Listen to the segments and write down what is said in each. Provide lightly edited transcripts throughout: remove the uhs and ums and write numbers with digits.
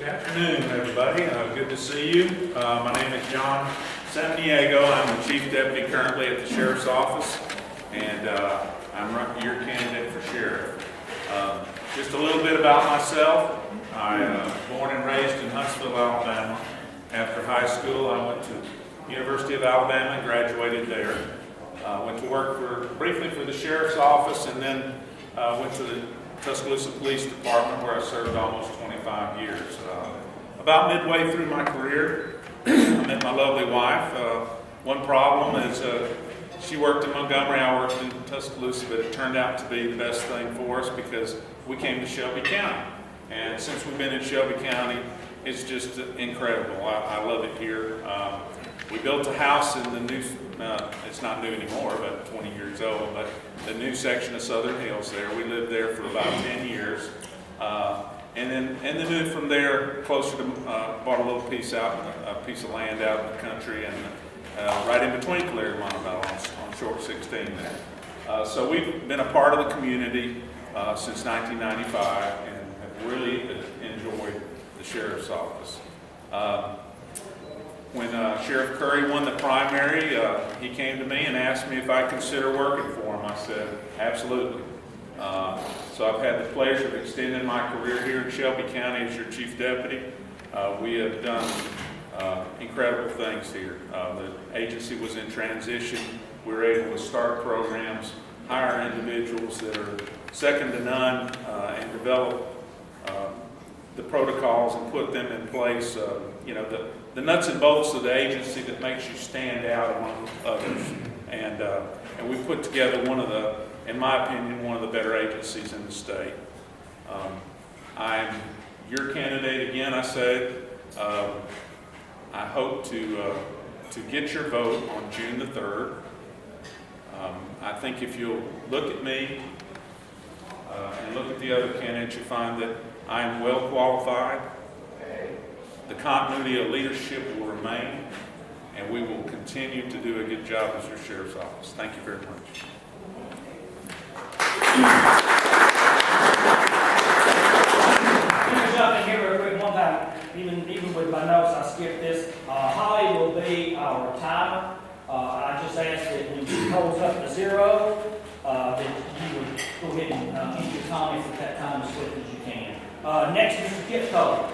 Good afternoon, everybody. Good to see you. My name is John Samaniego. I'm the Chief Deputy currently at the Sheriff's Office, and I'm your candidate for Sheriff. Just a little bit about myself. I was born and raised in Huntsville, Alabama. After high school, I went to University of Alabama and graduated there. Went to work briefly for the Sheriff's Office, and then went to the Tuscaloosa Police Department, where I served almost 25 years. About midway through my career, I met my lovely wife. One problem is she worked in Montgomery, I worked in Tuscaloosa, but it turned out to be the best thing for us because we came to Shelby County. And since we've been in Shelby County, it's just incredible. I love it here. We built a house in the new, it's not new anymore, but 20 years old, but the new section of Southern Hills there. We lived there for about 10 years. And then moved from there closer to, bought a little piece of land out in the country, and right in between Calera and Montebello on Short 16 there. So we've been a part of the community since 1995 and have really enjoyed the Sheriff's Office. When Sheriff Curry won the primary, he came to me and asked me if I'd consider working for him. I said, absolutely. So I've had the pleasure of extending my career here in Shelby County as your Chief Deputy. We have done incredible things here. The agency was in transition. We were able to start programs, hire individuals that are second to none, and develop the protocols and put them in place. The nuts and bolts of the agency that makes you stand out among others. And we put together in my opinion, one of the better agencies in the state. I'm your candidate again, I said. I hope to get your vote on June the 3rd. I think if you'll look at me and look at the other candidates, you'll find that I am well qualified. The continuity of leadership will remain, and we will continue to do a good job as your Sheriff's Office. Thank you very much. Let me jump in here real quick one time. Even with my notes, I skipped this. Holly will be our timer. I just asked that when she holds up to 0, that you would go ahead and enter your comments at that time as quick as you can. Next, Mr. Kip Cole.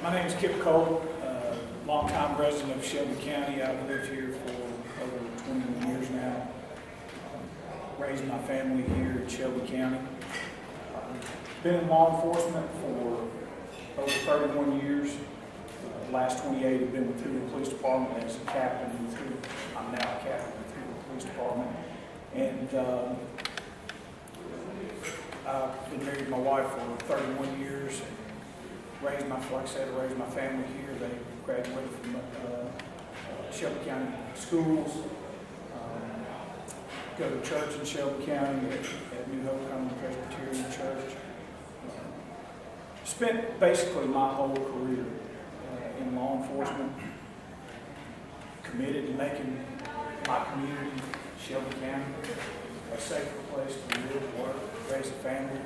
My name is Kip Cole, longtime resident of Shelby County. I've lived here for over 21 years now. Raised my family here in Shelby County. Been in law enforcement for over 31 years. The last 28 have been with the Police Department as a captain. I'm now a captain with the Police Department. And I've been married to my wife for 31 years. Like I said, I raised my family here. They graduated from Shelby County schools. Go to church in Shelby County at New Hope Common Presbyterian Church. Spent basically my whole career in law enforcement. Committed to making my community, Shelby County, a safer place to live, work, raise a family.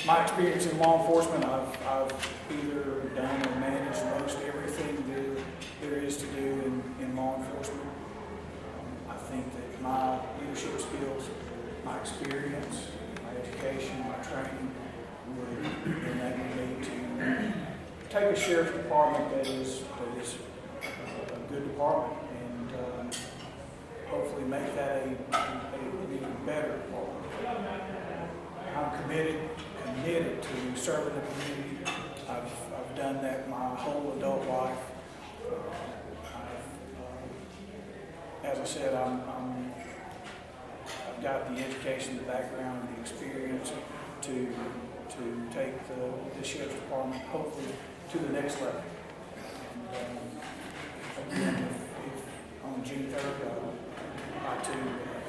My experience in law enforcement, I've either done or managed most everything there is to do in law enforcement. I think that my leadership skills, my experience, my education, my training would enable me to take a sheriff's department that is a good department and hopefully make that an even better department. I'm committed to serving the community. I've done that my whole adult life. As I said, I've got the education, the background, the experience to take the sheriff's department hopefully to the next level. And again, if on June 3rd, I'd like to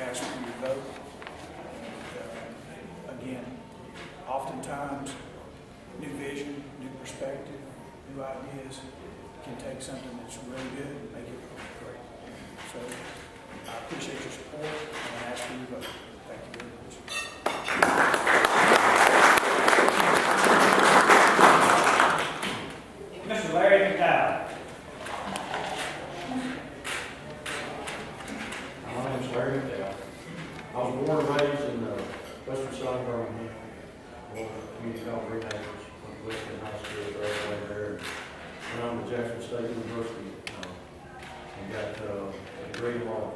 ask for your vote. And again, oftentimes, new vision, new perspective, new ideas can take something that's really good and make it great. So I appreciate your support and I ask for your vote. University and got a degree in law.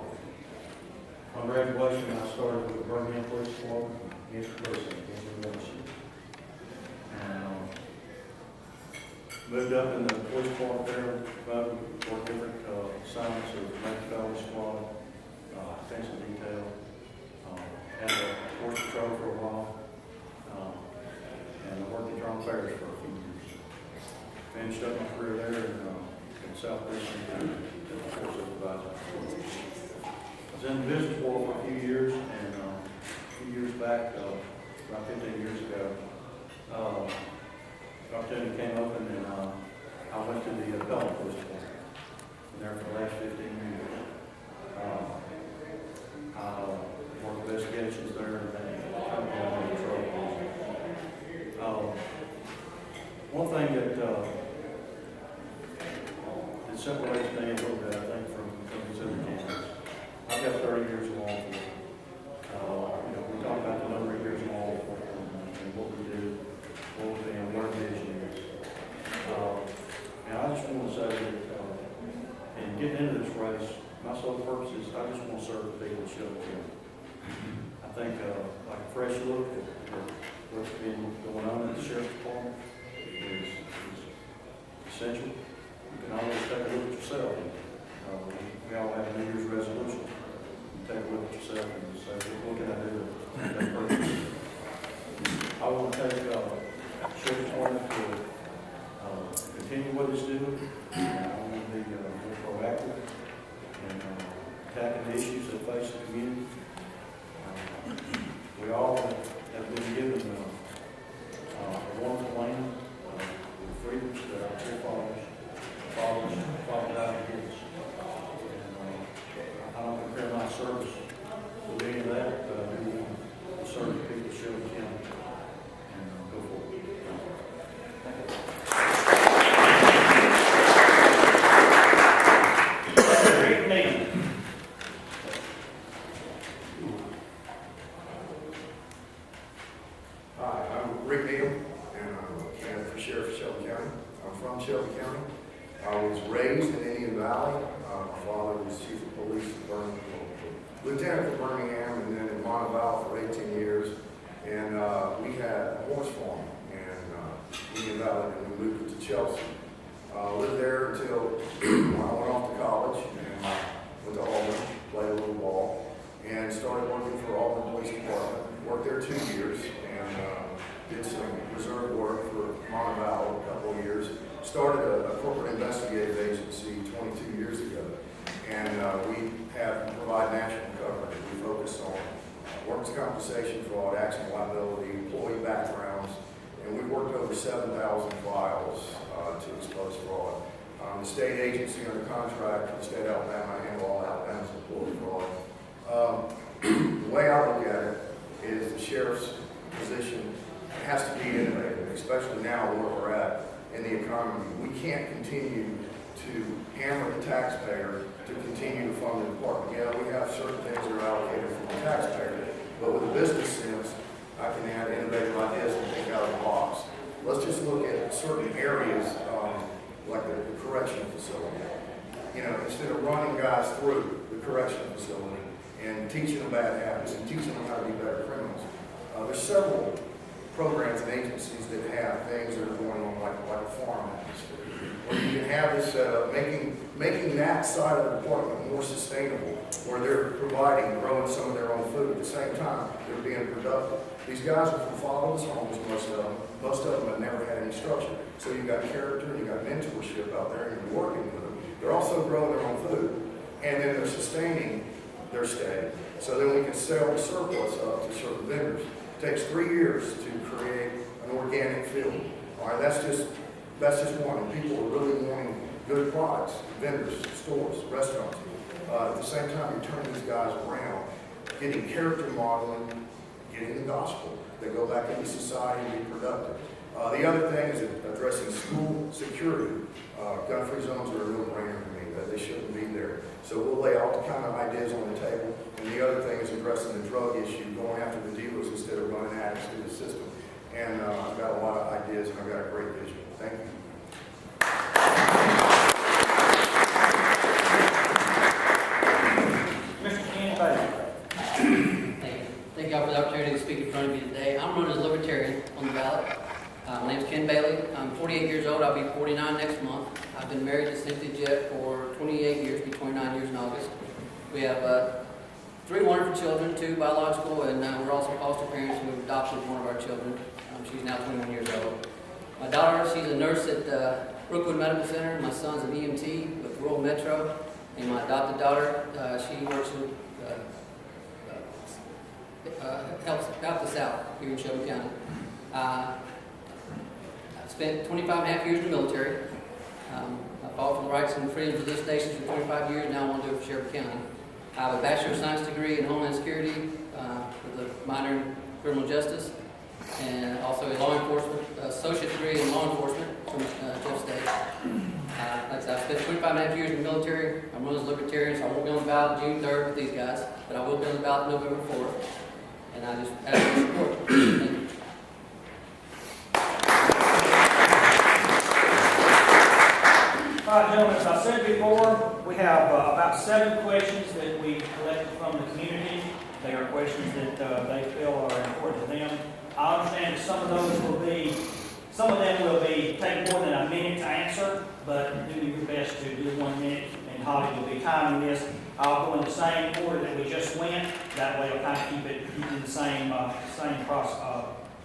On graduation, I started with the Birmingham Police Department, against the precinct, against the membership. And moved up in the police department there, for different assignments of Metro Squad, defensive detail, had a force patrol for a while, and I worked in Drone Affairs for a few years. Finished up my career there in Southwest as a force supervisor. I was in the business world for a few years, and a few years back, about 15 years ago, the opportunity came open, and I went to the appellate police department. Been there for the last 15 years. I worked investigations there, and then one thing that separates me a little bit, I think, from these other candidates. I've got 30 years of law enforcement. We talk about the number of years of law enforcement and what we do, what we do, and what our vision is. And I just want to say that in getting into this race, my sole purpose is I just want to serve the people of Shelby County. I think like a fresh look at what's been going on in the Sheriff's Department is essential. You can always take a look at yourself. We all have a New Year's resolution. You take a look at yourself and say, what can I do to make that person? I want to take Sheriff's Department to continue what it's doing. I want to be more proactive and attacking the issues that face the community. We all have been given a wonderful land with freedoms that our forefathers fought out against. And I don't compare my service with any of that, but I do want to serve the people of Shelby County and go forward. Hi, I'm Rick Neal, and I'm a candidate for Sheriff of Shelby County. I'm from Shelby County. I was raised in Indian Valley. My father was chief of police in Birmingham, lieutenant for Birmingham, and then in Montevallo for 18 years. And we had a horse farm in Indian Valley, and we moved to Chelsea. Lived there until I went off to college and went to Auburn, played a little ball, and started working for Auburn Police Department. Worked there 2 years and did some reserve work for Montevallo a couple of years. Started a corporate investigative agency 22 years ago, and we provide national coverage. We focus on workers' compensation fraud, accident liability, employee backgrounds, and we've worked over 7,000 files to expose fraud. The state agency under contract for the state of Alabama, I handle all Alabama's employee fraud. The way I look at it is the sheriff's position has to be innovative, especially now where we're at in the economy. We can't continue to hammer the taxpayer to continue to fund the department. Yeah, we have certain things that are allocated from the taxpayer, but with a business sense, I can add innovative ideas and think out of the box. Let's just look at certain areas like the correctional facility. Instead of running guys through the correctional facility and teaching them bad habits and teaching them how to be better criminals, there's several programs and agencies that have things that are going on like a farm atmosphere. Where you can have this set up, making that side of the department more sustainable, where they're growing some of their own food. At the same time, they're being productive. These guys are from fatherless homes, most of them. Most of them have never had any structure. So you've got character, you've got mentorship out there, and you're working with them. They're also growing their own food, and then they're sustaining their stay. So then we can sell the surplus up to certain vendors. It takes 3 years to create an organic field. All right, that's just one. And people are really wanting good products, vendors, stores, restaurants. At the same time, you're turning these guys around, getting character modeling, getting the gospel. They go back into society and be productive. The other thing is addressing school security. Gun-free zones are a no-brainer to me. That they shouldn't be there. So we'll lay all the kind of ideas on the table. And the other thing is addressing the drug issue, going after the dealers instead of running addicts through the system. And I've got a lot of ideas, and I've got a great vision. Thank you. 28 years, be 29 years in August. We have 3 wonderful children, 2 biological, and we're also foster parents. We've adopted one of our children. She's now 21 years old. My daughter, she's a nurse at Brookwood Medical Center. My son's an EMT with Rural Metro. And my adopted daughter, she works with helps out the South here in Shelby County. I spent 25 and a half years in the military. I fought for the rights and freedoms of this nation for 25 years. Now I want to do it for Shelby County. I have a Bachelor of Science degree in Homeland Security with a minor in criminal justice, and also a law enforcement associate degree in law enforcement from Jeff State. Like I said, I spent 25 and a half years in the military. I'm one of those libertarians, so I won't be on the ballot June 3rd with these guys, but I will be on the ballot November 4th. And I just ask for support. Thank you. All right, gentlemen, as I said before, we have about 7 questions that we collected from the community. They are questions that they feel are important to them. I understand that some of them will be taking more than a minute to answer, but do your best to do 1 minute, and Holly will be timing this. I'll go in the same order that we just went. That way, I'll kind of keep it in the same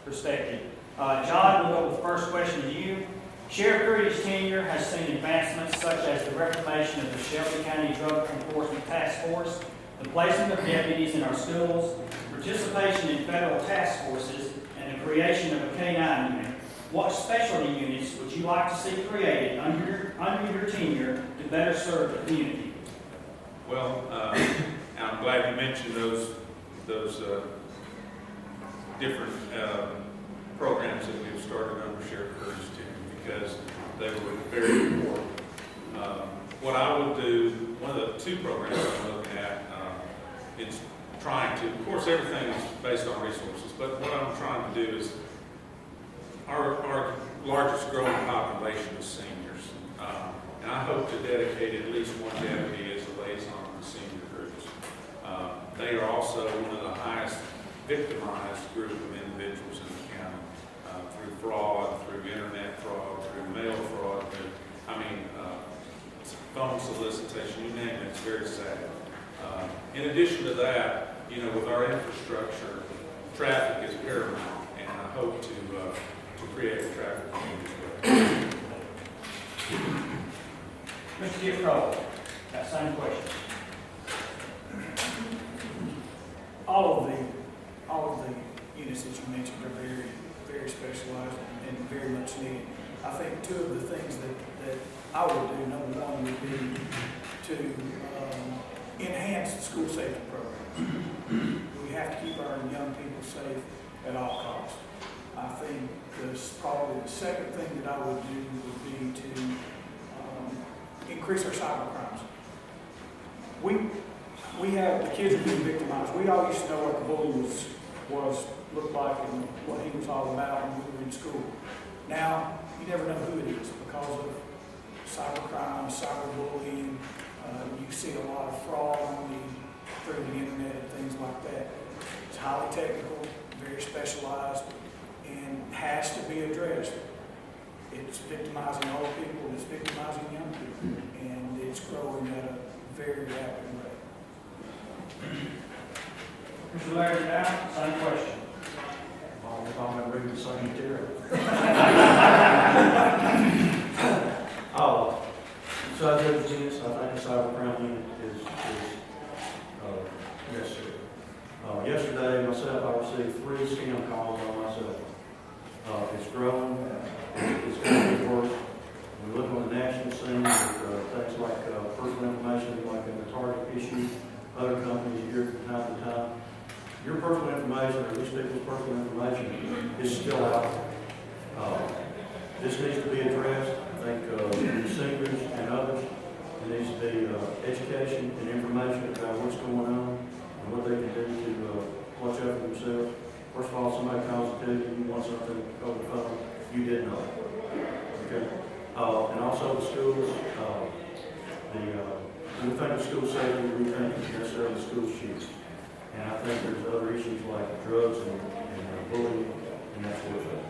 perspective. John, we'll go with the first question to you. Sheriff Curry's tenure has seen advancements such as the reformation of the Shelby County Drug Enforcement Task Force, the placement of deputies in our schools, participation in federal task forces, and the creation of a K-9 unit. What specialty units would you like to see created under your tenure to better serve the community? Well, I'm glad you mentioned those different programs that we've started under Sheriff Curry's tenure, because they were very important. What I would do, one of the 2 programs I'm looking at, it's trying to, of course everything is based on resources, but what I'm trying to do is, our largest growing population is seniors. And I hope to dedicate at least 1 deputy as a liaison to senior groups. They are also one of the highest victimized group of individuals in the county, through fraud, through internet fraud, through mail fraud, phone solicitation, you name it, it's very sad. In addition to that, with our infrastructure, traffic is paramount, and I hope to create a traffic calming as well. Mr. Jeff Crowe, that same question. All of the units that you mentioned are very, very specialized and very much needed. I think 2 of the things that I would do, number 1 would be to enhance the school safety program. We have to keep our young people safe at all costs. I think probably the second thing that I would do would be to increase our cyber crimes. We have the kids are being victimized. We all used to know what the bully looked like and what he was all about when we were in school. Now you never know who it is because of cybercrime, cyberbullying. You see a lot of fraud through the internet and things like that. It's highly technical, very specialized, and has to be addressed. It's victimizing old people, it's victimizing young people, and it's growing at a very rapid rate. Mr. Larry, now, same question. All the time I read the same material. So I did the units, I think the cybercrime unit is necessary. Yesterday, myself, I received 3 scam calls on myself. It's growing, it's going to get worse. We look on the national scene with things like personal information, like in the Target issue, other companies here from time to time. Your personal information, or these people's personal information, is still out there. This needs to be addressed. I think seniors and others, there needs to be education and information about what's going on and what they can do to watch out for themselves. First of all, somebody calls to tell you you want something over the phone, you didn't know. Okay? And also the schools, we think of school safety, we think necessarily school shootings. And I think there's other issues like drugs and bullying and that sort of thing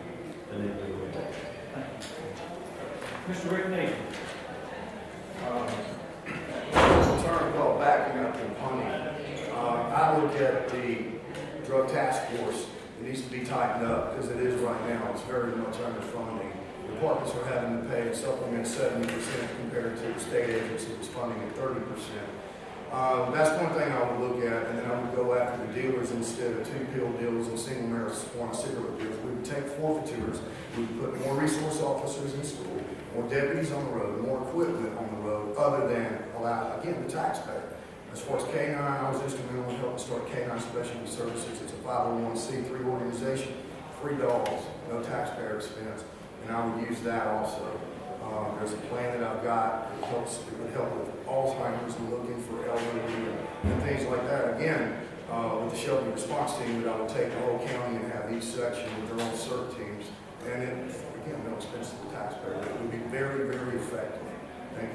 that need to be looked at. Mr. Rick Neal. look at the drug task force, it needs to be tightened up because it is right now, it's very much underfunding. Departments are having to pay supplement 70% compared to the state agency that's funding at 30%. That's one thing I would look at, and then I would go after the dealers instead of 2-pill deals and single marijuana cigarette deals. We would take forfeitures, we would put more resource officers in school, more deputies on the road, more equipment on the road, other than allow, again, the taxpayer. As far as K-9, I was instrumental in helping start K-9 Specialty Services. It's a 501c3 organization, free dogs, no taxpayer expense, and I would use that also. There's a plan that I've got that would help with Alzheimer's and looking for elderly and things like that. Again, with the Shelby response team, that I would take the whole county and have each section with their own CERT teams. And then, again, no expense to the taxpayer. It would be very, very effective. Thank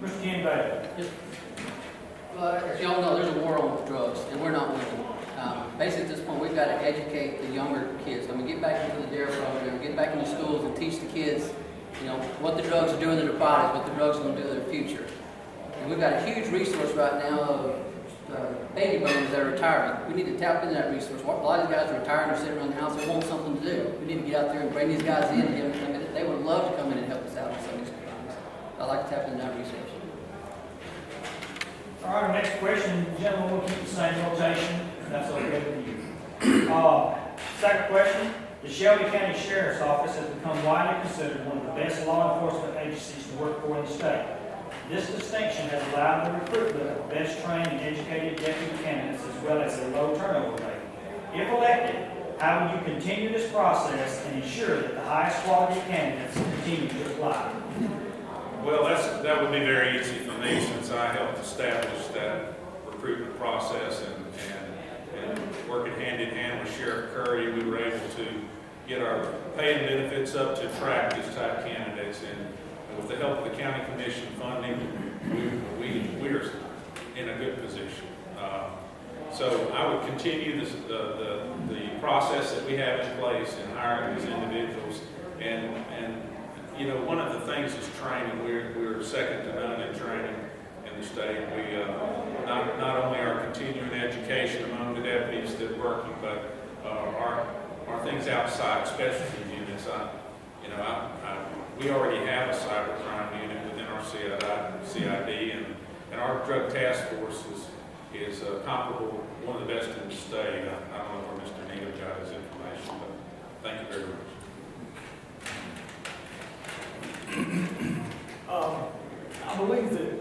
you. Mr. Ken Bailey. Well, as y'all know, there's a war on drugs, and we're not winning. Basically, at this point, we've got to educate the younger kids. I mean, get back into the DARE program, get back into schools and teach the kids, you know, what the drugs are doing to their bodies, what the drugs are going to do to their future. And we've got a huge resource right now of baby boomers that are retiring. We need to tap into that resource. A lot of these guys are retiring or sitting around the house. They want something to do. We need to get out there and bring these guys in and give them something. They would love to come in and help us out on some of these things. I'd like to tap into that resource. All right, our next question, gentlemen, we'll keep the same rotation. That's okay with you. Second question. The Shelby County Sheriff's Office has become widely considered one of the best law enforcement agencies to work for in the state. This distinction has allowed the recruitment of best trained and educated deputy candidates as well as a low turnover rate. If elected, how will you continue this process and ensure that the highest quality candidates continue to apply? Well, that would be very easy for me since I helped establish that recruitment process and working hand in hand with Sheriff Curry, we were able to get our pay and benefits up to attract these type candidates. And with the help of the county commission funding, we're in a good position. So I would continue the process that we have in place in hiring these individuals. And you know, one of the things is training. We're second to none in training in the state. We not only our continuing education among the deputies that are working, but our things outside specialty units. We already have a cybercrime unit within our CID, and our drug task force is comparable, one of the best in the state. I don't know where Mr. Neal got his information, but thank you very much. I believe that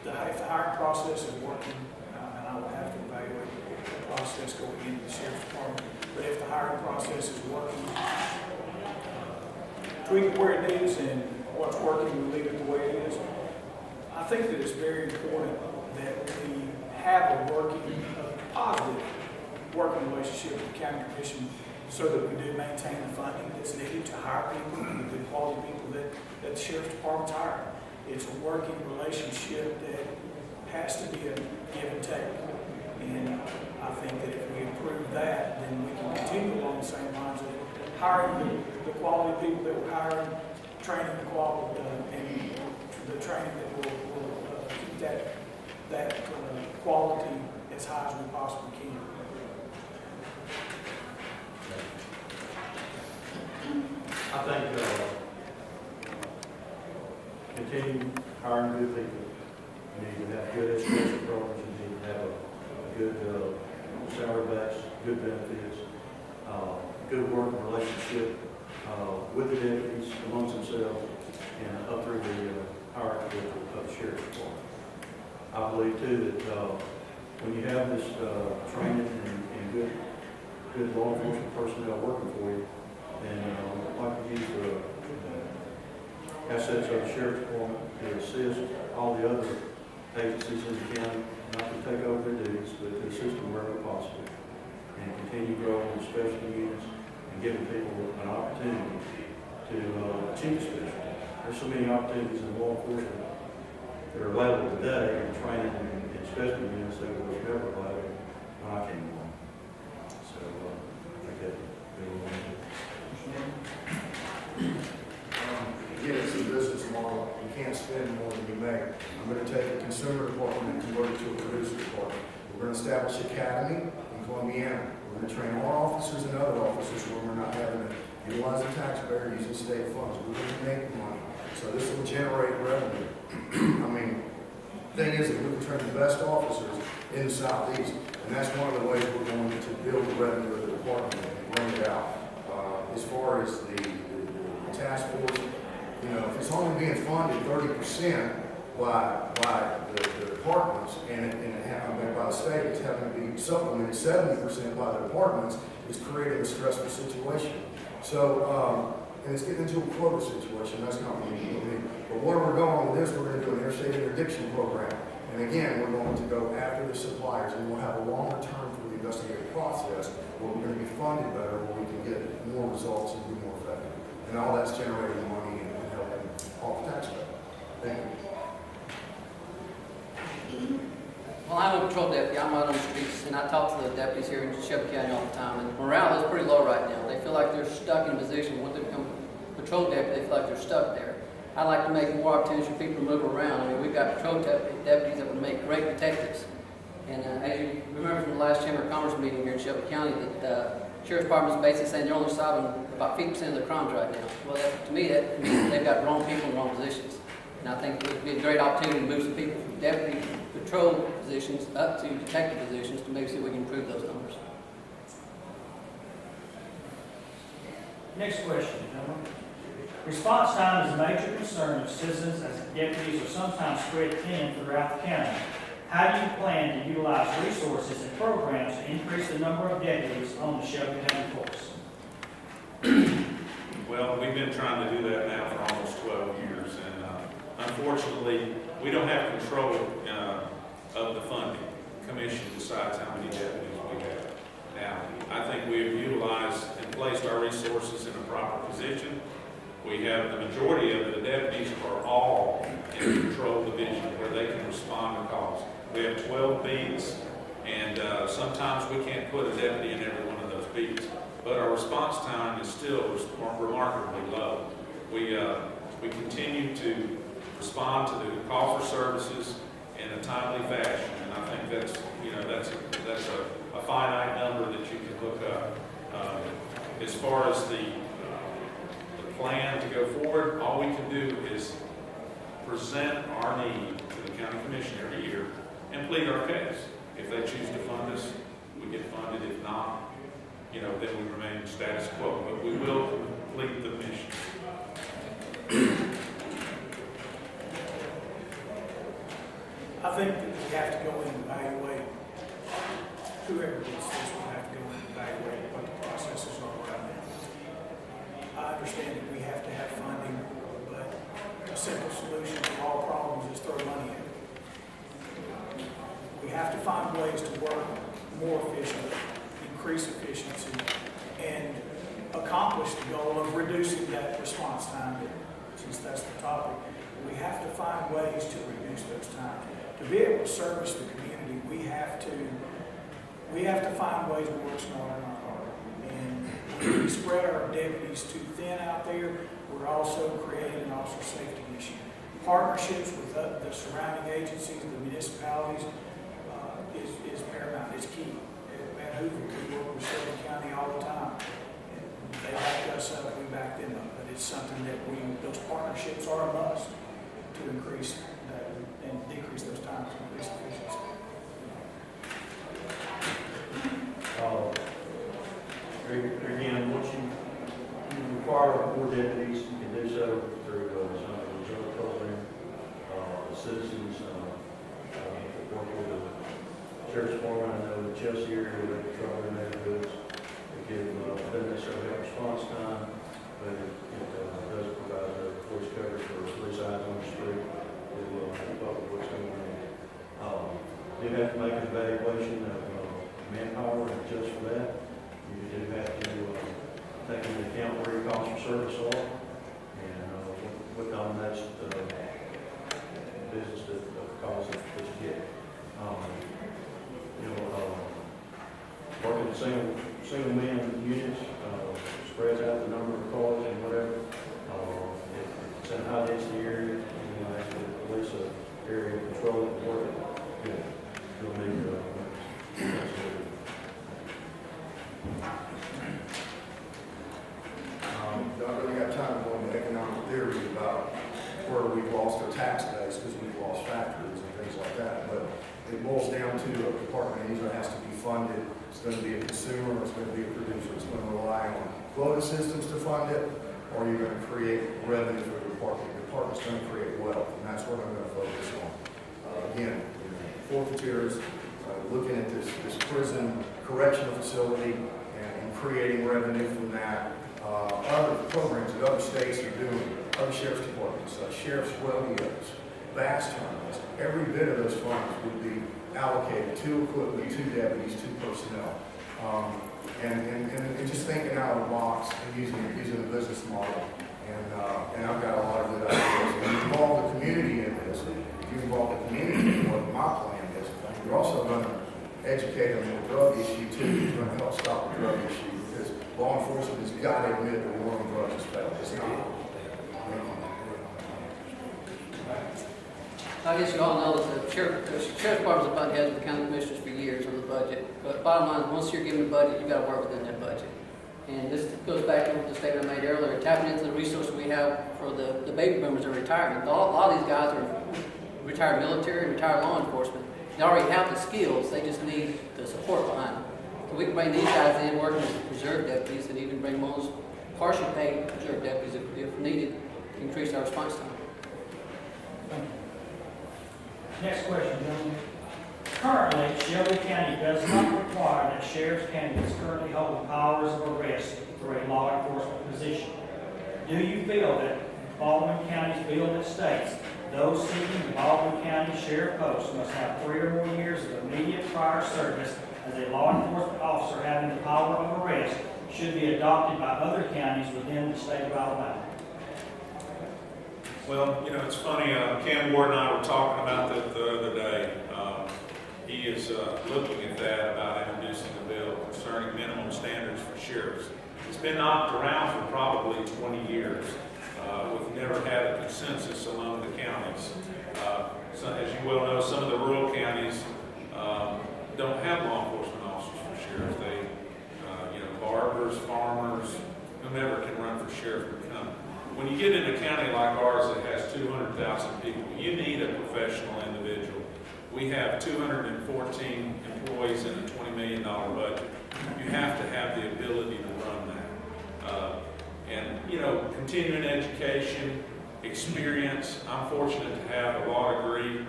if the hiring process is working, and I would have to evaluate the process going into the sheriff's department, but if the hiring process is working, tweak it where it is, and what's working, we leave it the way it is. I think that it's very important that we have a positive working relationship with the county commission so that we do maintain the funding that's needed to hire people, the good quality people that the sheriff's department's hiring. It's a working relationship that has to be a give and take. And I think that if we improve that, then we can continue along the same lines of hiring the quality people that we're hiring, training the quality, and the training that will keep that quality as high as we possibly can. I think continue hiring good people. You need to have good education programs. You need to have a good salary base, good benefits, good working relationship with the deputies amongst themselves and up through the hierarchy of the sheriff's department. I believe too that when you have this training and good law enforcement personnel working for you, then like to use the assets of the sheriff's department to assist all the other agencies in the county, not to take over their duties, but to assist them wherever possible, and continue growing the specialty units and giving people an opportunity to achieve a specialty. There's so many opportunities in law enforcement that are available today in training and specialty units that was never available when I came along. So I think that Again, it's a business model. You can't spend more than you make. hey, I'm going to take a consumer department and convert it to a producer department. We're going to establish academy in Columbiana. We're going to train our officers and other officers where we're not having to utilize the taxpayer using state funds. We're going to make money. So this will generate revenue. I mean, the thing is that we can train the best officers in the Southeast, and that's one of the ways we're going to build the revenue of the department and bring it out. As far as the task force, you know, if it's only being funded 30% by the departments, and by the state, it's having to be supplemented 70% by the departments, it's creating a stressful situation. So, and it's getting into a quota situation. That's not what we need. But where we're going with this, we're going to do an interstate interdiction program. And again, we're going to go after the suppliers, and we'll have a longer term for the investigative process where we're going to be funded better, where we can get more results and be more effective. And all that's generating money and helping all the taxpayers. Thank you. Well, I'm a patrol deputy. I'm out on the streets, and I talk to the deputies here in Shelby County all the time. And morale is pretty low right now. They feel like they're stuck in a position. Once they become patrol deputy, they feel like they're stuck there. I'd like to make more opportunities for people to move around. I mean, we've got patrol deputies that would make great detectives. And as you remember from the last Chamber of Commerce meeting here in Shelby County, that the Sheriff's Department is basically saying they're only solving about 50% of the crimes right now. Well, to me, that means they've got wrong people in wrong positions. And I think it would be a great opportunity to move some people from deputy patrol positions up to detective positions to maybe see if we can improve those numbers. Next question, gentlemen. Response time is a major concern of citizens as deputies are sometimes spread thin throughout the county. How do you plan to utilize resources and programs to increase the number of deputies on the Shelby County force? Well, we've been trying to do that now for almost 12 years, and unfortunately, we don't have control of the funding. The commission decides how many deputies we have. Now, I think we have utilized and placed our resources in a proper position. We have the majority of the deputies are all in the patrol division where they can respond to calls. We have 12 beats, and sometimes we can't put a deputy in every one of those beats. But our response time is still remarkably low. We continue to respond to the call for services in a timely fashion, and I think that's a finite number that you can look up. As far as the plan to go forward, all we can do is present our need to the county commission every year and plead our case. If they choose to fund us, we get funded. If not, then we remain status quo. But we will complete the mission. I think that we have to go and evaluate, whoever gets this will have to go and evaluate what the processes are right now. I understand that we have to have funding, but a simple solution to all problems is throw money at it. We have to find ways to work more efficiently, increase efficiency, and accomplish the goal of reducing that response time. Since that's the topic, we have to find ways to reduce those times. To be able to service the community, we have to find ways to work smarter, not harder. And when we spread our deputies too thin out there, we're also creating an officer safety issue. Partnerships with the surrounding agencies, the municipalities, is paramount. It's key. At Hoover, we work with Shelby County all the time. And they back us up, we back them up. But it's something that those partnerships are a must to increase that and decrease those times, increase efficiency. Again, once you require more deputies, you can do so through some of the reserve program, the citizens, work with the sheriff's department. I know the Chelsea area, we have trouble in neighborhoods. It doesn't necessarily have response time, but it does provide the police coverage for police eyes on the street to keep up with what's going on. You have to make an evaluation of manpower, and just for that, you do have to take into account where your costs for service are, and what dominates the business that calls that you get. Working single man units spreads out the number of cars and whatever. If it's in a high density area, you have to police a tax base because we've lost factories and things like that. But it boils down to a department either has to be funded, it's going to be a consumer, or it's going to be a producer. It's going to rely on quota systems to fund it, or you're going to create revenue for the department. The department's going to create wealth, and that's what I'm going to focus on. Again, forfeitures, looking at this prison correctional facility and creating revenue from that. Other programs that other states are doing, other sheriff's departments, sheriff's rodeos, bass tournaments, every bit of those funds would be allocated to equipment, to deputies, to personnel. And just thinking out of the box and using the business model. And I've got a lot of good ideas. When you involve the community in this, if you involve the community in what my plan is, you're also going to educate them on the drug issue too. You're going to help stop the drug issue because law enforcement has got to admit that the war on drugs has failed. It's not. I guess you all know that the sheriff's department's button heads with the county commissioners for years on the budget. But bottom line, is once you're given a budget, you've got to work within that budget. And this goes back to the statement I made earlier, tapping into the resources we have for the baby boomers that are retiring. A lot of these guys are retired military and retired law enforcement. They already have the skills, they just need the support behind them. So we can bring these guys in working as reserve deputies and even bring them on as partial paid reserve deputies if needed to increase our response time. Next question, gentlemen. Currently, Shelby County does not require that sheriff's candidates currently hold powers of arrest for a law enforcement position. Do you feel that Baldwin County's bill that states those seeking the Baldwin County Sheriff post must have 3 or more years of immediate prior service as a law enforcement officer having the power of arrest should be adopted by other counties within the state of Alabama? Well, you know, it's funny, Cam Ward and I were talking about that the other day. He is looking at that about introducing a bill concerning minimum standards for sheriffs. It's been knocked around for probably 20 years. We've never had a consensus among the counties. So, as you well know, some of the rural counties don't have law enforcement officers for sheriffs. They, you know, barbers, farmers, whomever can run for sheriff would come. When you get in a county like ours that has 200,000 people, you need a professional individual. We have 214 employees in a $20 million budget. You have to have the ability to run that. And, you know, continuing education, experience. I'm fortunate to have a law degree,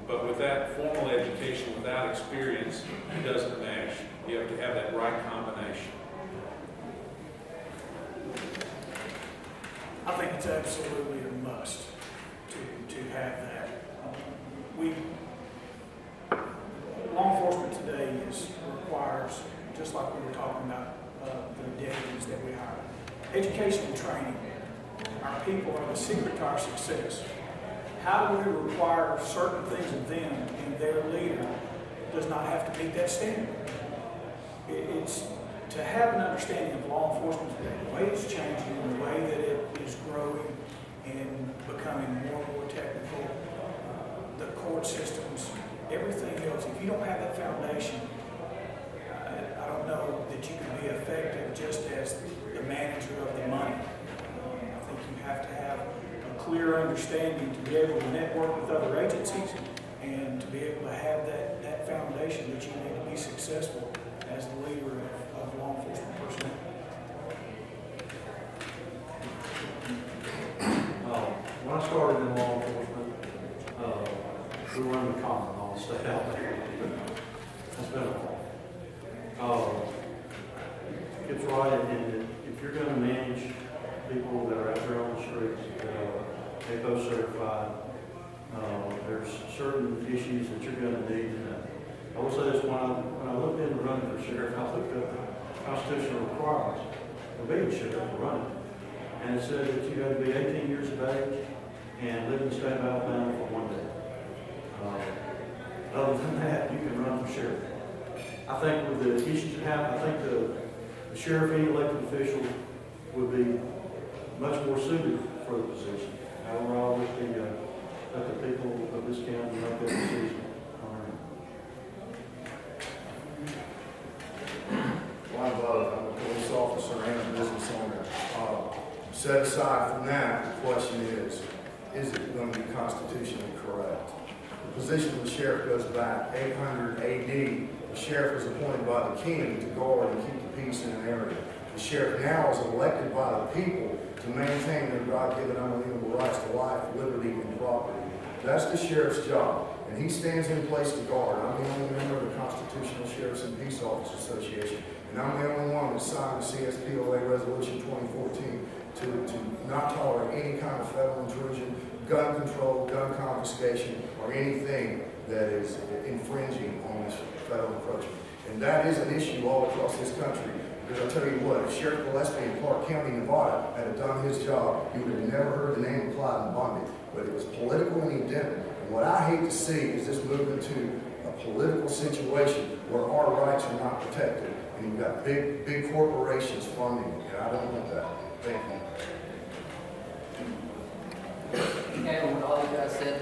but with that formal education, without experience, it doesn't mesh. You have to have that right combination. I think it's absolutely a must to have that. Law enforcement today requires, just like we were talking about, the deputies that we hire. Education and training. Our people are the secret to our success. How do we require certain things of them and their leader does not have to meet that standard? It's to have an understanding of law enforcement today, the way it's changing, the way that it is growing and becoming more and more technical, the court systems, everything else. If you don't have that foundation, I don't know that you can be effective just as the manager of the money. I think you have to have a clear understanding to be able to network with other agencies and to be able to have that foundation that you need to be successful as the leader of law enforcement personnel. When I started in law enforcement, we were in the common law state out there. It's been a while. It's right, and if you're going to manage people that are out there on the streets, APO certified, there's certain issues that you're going to need. I will say this, when I looked into running for sheriff, I looked up the constitutional requirements for being sheriff and running. And it said that you had to be 18 years of age and live in the state of Alabama for 1 day. Other than that, you can run for sheriff. I think with the issues you have, I think the sheriff, any elected official, would be much more suited for the position. However, I'll let the people of this county make that decision. Well, I'm a police officer and a business owner. Set aside from that, the question is, is it going to be constitutionally correct? The position of the sheriff goes back 800 AD. The sheriff is appointed by the king to guard and keep the peace in an area. The sheriff now is elected by the people to maintain their God-given unalienable rights to life, liberty, and property. That's the sheriff's job, and he stands in place to guard. I'm the only member of the Constitutional Sheriffs and Peace Officers Association, and I'm the only one that signed the CSPOA Resolution 2014 to not tolerate any kind of federal intrusion, gun control, gun confiscation, or anything that is infringing on this federal encroachment. And that is an issue all across this country. Because I'll tell you what, if Sheriff Gillespie in Clark County, Nevada, had done his job, you would have never heard the name applied in Bundy. But it was political and he didn't. And what I hate to see is this move into a political situation where our rights are not protected. And you've got big corporations funding it. And I don't want that. Thank you. Okay, what all you guys said,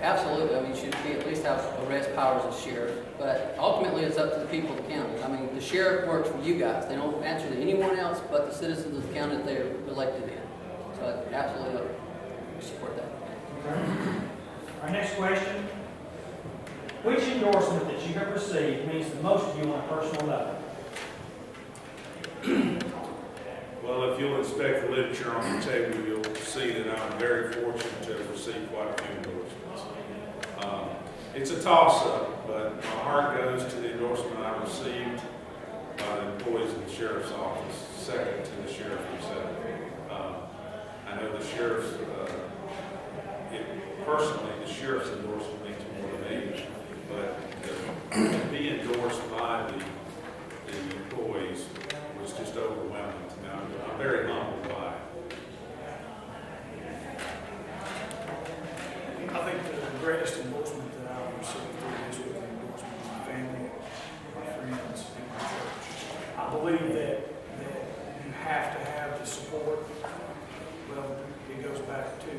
absolutely, I mean, should be at least have arrest powers as sheriff, but ultimately it's up to the people of the county. I mean, the sheriff works for you guys. They don't answer to anyone else but the citizens of the county that they're elected in. So I absolutely support that. Our next question. Which endorsement that you have received means the most to you on a personal level? Well, if you'll inspect the literature on the table, you'll see that I'm very fortunate to have received quite a few endorsements. It's a toss-up, but my heart goes to the endorsement I received by the employees of the sheriff's office, second to the sheriff himself. I know the sheriff's, personally, the sheriff's endorsement means more to me, but to be endorsed by the employees was just overwhelming to me. I'm very humbled by it. I think the greatest endorsement that I've received through this was the endorsement of my family, my friends, and my church. I believe that you have to have the support. Well, it goes back to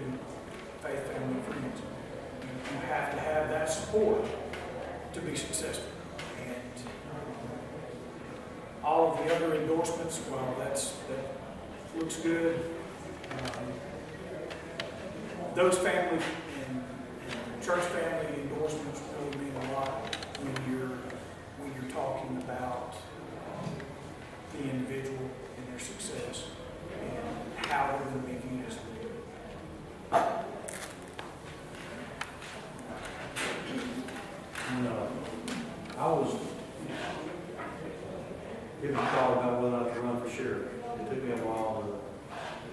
faith, family, and friends. You have to have that support to be successful. And all of the other endorsements, well, that looks good. Those family and church family endorsements really mean a lot when you're talking about the individual and their success and how they're going to be viewed as a leader. And, I was given a thought about whether or not to run for sheriff. It took me a while to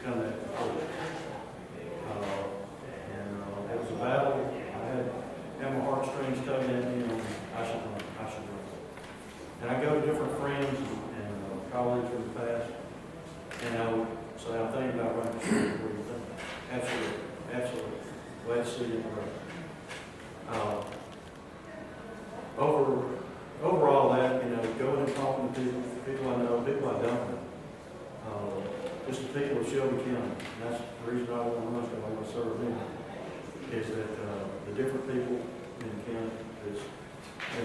come to that conclusion. It was a battle. I had my heartstrings tugging at me, and I should run. And I go to different friends and colleagues from the past, and I would say, I'm thinking about running for sheriff. What do you think? Absolutely. Glad to see you. Over all that, going and talking to people I know, people I don't know, just the people of Shelby County. And that's the reason I want to serve them, is that the different people in the county is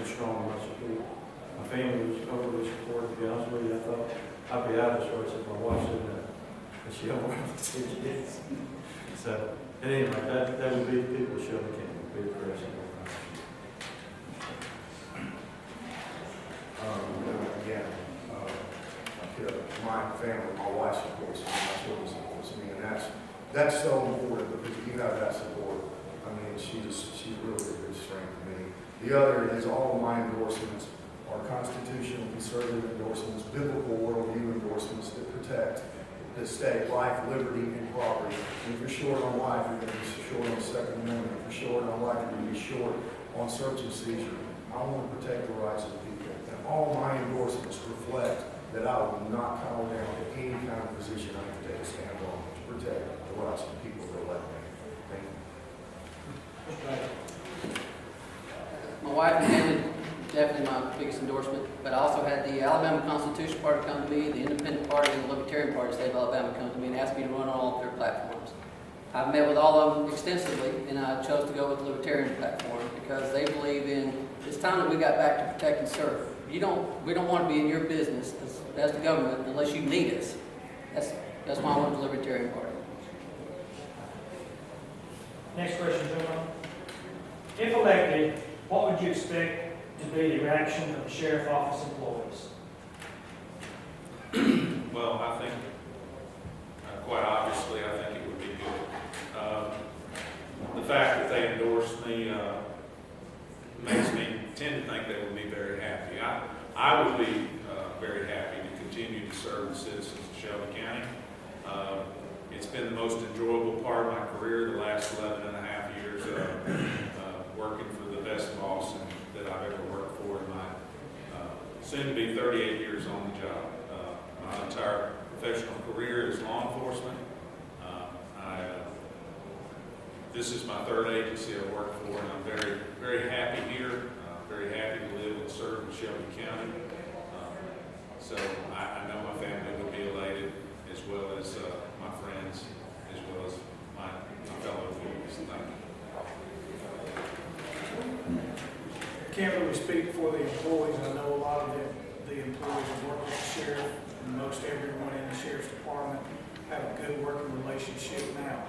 strong in my support. My family was overly supportive, to be honest with you. I thought I'd be out of this race if my wife said that. But she don't want to see kids. So, and anyway, that would be the people of Shelby County, would be the president. Again, my family, my wife supports me, my children supports me, and that's so important because if you have that support, I mean, she's really a good strength to me. The other is all of my endorsements are constitutional, conservative endorsements, biblical worldview endorsements that protect the state, life, liberty, and property. And if you're short on life, you're going to be short on the Second Amendment. If you're short on life, you're going to be short on search and seizure. I want to protect the rights of the people. And all my endorsements reflect that I will not cower down to any kind of position I can take a stand on to protect the rights of the people that elect me. Thank you. My wife and family, definitely my biggest endorsement, but I also had the Alabama Constitution Party come to me, the Independent Party, and the Libertarian Party of the state of Alabama come to me and asked me to run on all of their platforms. I've met with all of them extensively, and I chose to go with the Libertarian platform because they believe in, it's time that we got back to protect and serve. We don't want to be in your business as the government unless you need us. That's why I went to the Libertarian Party. Next question, gentlemen. If elected, what would you expect to be the reaction of the sheriff office employees? Well, I think, quite obviously, I think it would be good. The fact that they endorsed me makes me tend to think they would be very happy. I would be very happy to continue to serve the citizens of Shelby County. It's been the most enjoyable part of my career, the last 11 and a half years working for the best boss that I've ever worked for in my soon to be 38 years on the job. My entire professional career is law enforcement. This is my third agency I've worked for, and I'm very, very happy here. Very happy to live and serve in Shelby County. So I know my family would be elated, as well as my friends, as well as my fellow employees. Can't really speak for the employees. I know a lot of the employees that work with the sheriff, and most everyone in the sheriff's department have a good working relationship now.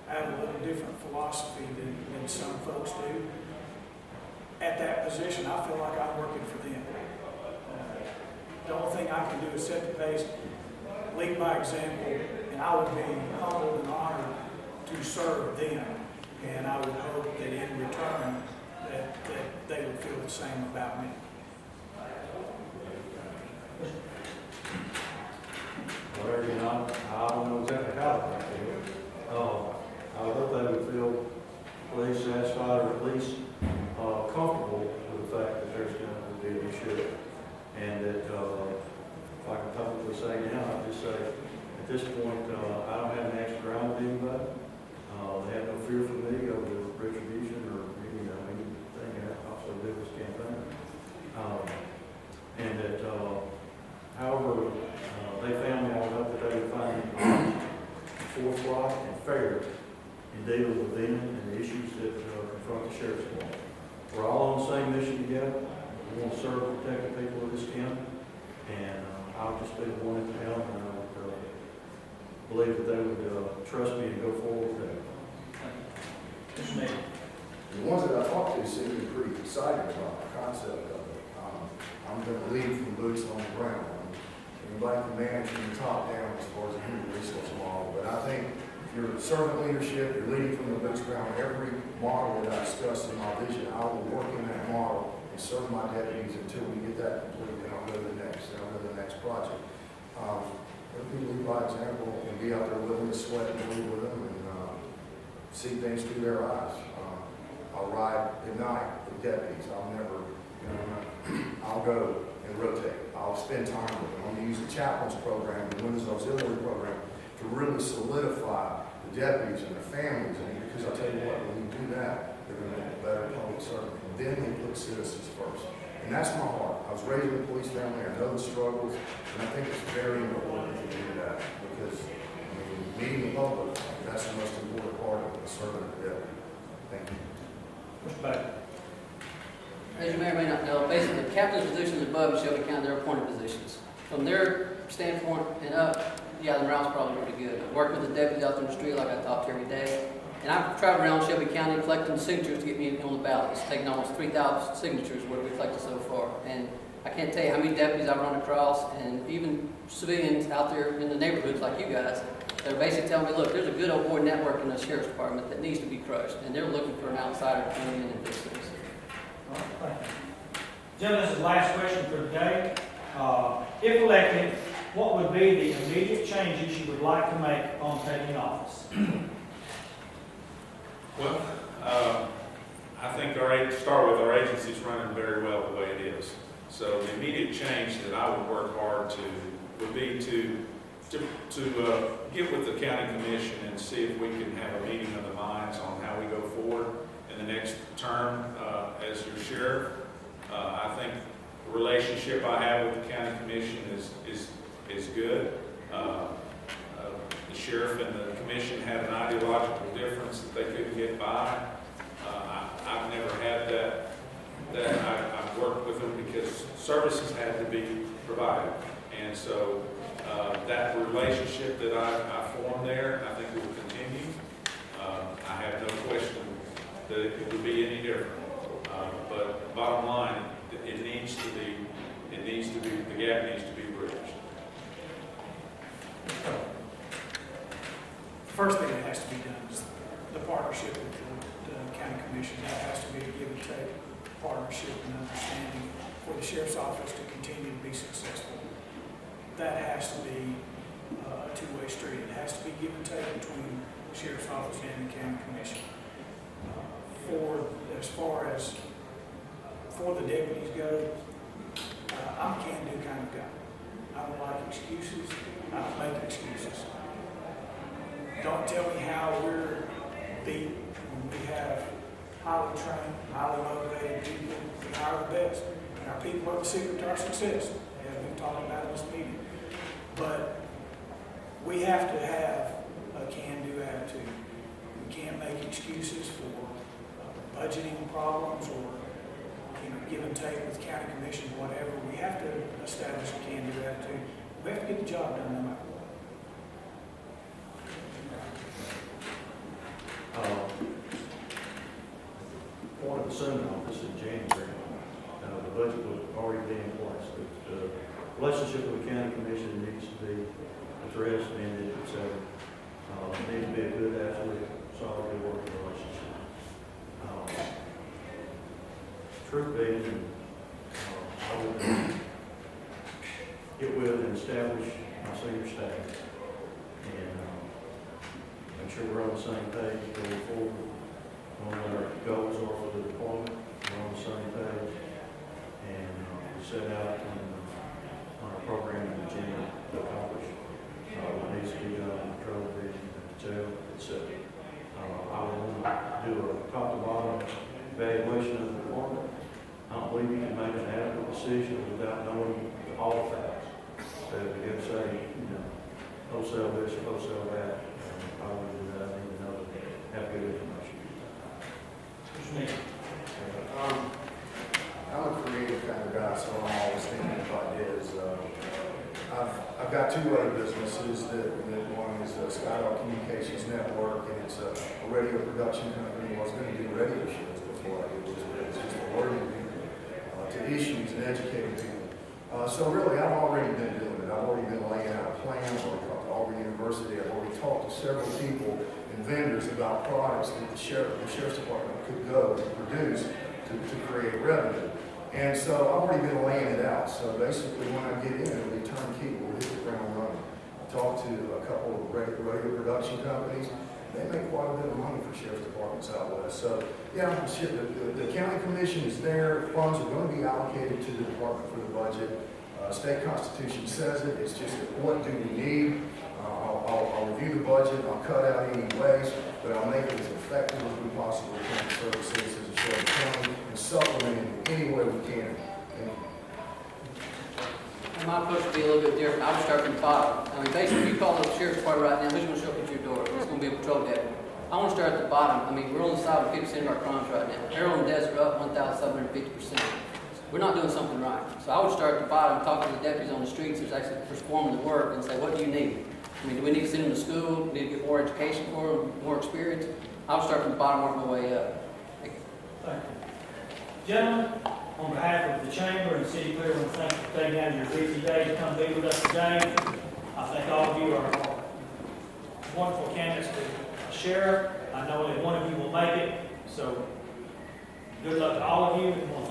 I have a little different philosophy than some folks do. At that position, I feel like I'm working for them. The only thing I can do is set the pace, lead by example, and I would be humbled and honored to serve them. And I would hope that in return, that they would feel the same about me. Well, you know, I don't know exactly how they feel. I hope they would feel at least satisfied, or at least comfortable with the fact that there's going to be a new sheriff. And that, if I can publicly say now, I'd just say, at this point, I don't have an axe to grind with anybody. They have no fear for me over retribution or, you know, anything else I do with this campaign. And that, however, they found me, I hope that they would find me forthright and fair in dealing with them and the issues that confront the sheriff's department. We're all on the same mission together. We want to serve and protect the people of this county. And I'll just be the one at the helm, and I would believe that they would trust me and go forward with that. Mr. Mayor. The ones that I talked to seem to be pretty excited about the concept of it. I'm going to lead from boots on the ground. Anybody can manage from the top down as far as the human resource model, but I think if you're servant leadership, you're leading from the boots ground. Every model that I discussed in my vision, I will work in that model and serve my deputies until we get that complete, and I'll go to the next, and I'll go to the next project. Let me lead by example and be out there willing to sweat and bleed with them and see things through their eyes. I'll ride at night with deputies. I'll never, you know, I'll go and rotate. I'll spend time with them. I'm going to use the chaplains program, the Women's Auxiliary program, to really solidify the deputies and their families. And because I'll tell you what, when you do that, they're going to make a better public servant. And then they put citizens first. And that's my heart. I was raised in a police family. I know the struggles. And I think it's very important to do that because, I mean, meeting the public, that's the most important part of the servant of the deputy. Thank you. Mr. Baker. As you may or may not know, basically, captain's positions above in Shelby County, they're appointed positions. From their standpoint and up, yeah, the morale's probably pretty good. I work with the deputies out there in the street like I talk to every day. And I've traveled around Shelby County collecting signatures to get me on the ballot. It's taken almost 3,000 signatures what we've collected so far. And I can't tell you how many deputies I've run across, and even civilians out there in the neighborhoods like you guys, they're basically telling me, look, there's a good old boy network in the sheriff's department that needs to be crushed. And they're looking for an outsider to come in and fix things. All right, thank you. Gentlemen, this is the last question for today. If elected, what would be the immediate changes you would like to make on taking office? Well, I think start with our agency's running very well the way it is. So the immediate change that I would work hard to would be to get with the county commission and see if we can have a meeting of the minds on how we go forward in the next term as your sheriff. I think the relationship I have with the county commission is good. The sheriff and the commission had an ideological difference that they couldn't get by. I've never had that. I've worked with them because services had to be provided. And so that relationship that I formed there, I think will continue. I have no question that it would be any different. But bottom line, it needs to be, the gap needs to be bridged. The first thing that has to be done is the partnership with the county commission. That has to be a give and take partnership and understanding for the sheriff's office to continue to be successful. That has to be a two-way street. It has to be give and take between the sheriff's office and the county commission. As far as for the deputies go, I'm a can-do kind of guy. I don't like excuses. I don't make excuses. Don't tell me how we're beat when we have highly trained, highly motivated people. We hire the best. And our people are the secret to our success, as we've talked about in this meeting. But we have to have a can-do attitude. We can't make excuses for budgeting problems or give and take with county commission, whatever. We have to establish a can-do attitude. We have to get the job done no matter what. Point of assuming office in January, the budget would already be in place. But the relationship with the county commission needs to be addressed, amended, et cetera. It needs to be a good, absolute, solid, good working relationship. Truth being, I would get with and establish my senior staff and make sure we're on the same page going forward on what our goals are for the department. We're on the same page and set out on our program and agenda to accomplish what needs to be done in the patrol division, the jail, etc. I will do a top-to-bottom evaluation of the department. I don't believe you can make an adequate decision without knowing all the facts. So if you have to say, wholesale this or wholesale that, I wouldn't do that. I need to know that they have good information. I'm a creative kind of guy, so I'm always thinking of ideas. I've got two-way businesses that one is Skyrock Communications Network, and it's a radio production company. I was going to do radio shows before I did this, but it's just alerting people to issues and educating people. So really, I've already been doing it. I've already been laying out a plan. I've already talked to Auburn University. I've already talked to several people and vendors about products that the Sheriff's Department could go to produce to create revenue. And so I've already been laying it out. So basically, when I get in, it'll be turnkey. We'll hit the ground running. I talked to a couple of radio production companies. They make quite a bit of money for sheriff's departments out west. So, yeah, the county commission is there. Funds are going to be allocated to the department for the budget. State constitution says it. It's just what do we need? I'll review the budget. I'll cut out any waste, but I'll make it as effective as we possibly can to serve the citizens of Shelby County and supplement it in any way we can. And my approach would be a little bit different. I would start from the bottom. I mean, basically, if you call the sheriff's department right now, who's going to show up at your door? It's going to be a patrol deputy. I want to start at the bottom. I mean, we're on the side of 50% of our crimes right now. Harold and Des are up 1,750%. We're not doing something right. So I would start at the bottom, talk to the deputies on the streets who's actually performing the work and say, what do you need? I mean, do we need to send them to school? Do we need to get more education for them, more experience? I would start from the bottom, work my way up. Thank you. Gentlemen, on behalf of the Chamber and City Cleveland, thank you for taking out of your busy day to come be with us today. I think all of you are wonderful candidates for sheriff. I know that one of you will make it, so good luck to all of you. And we'll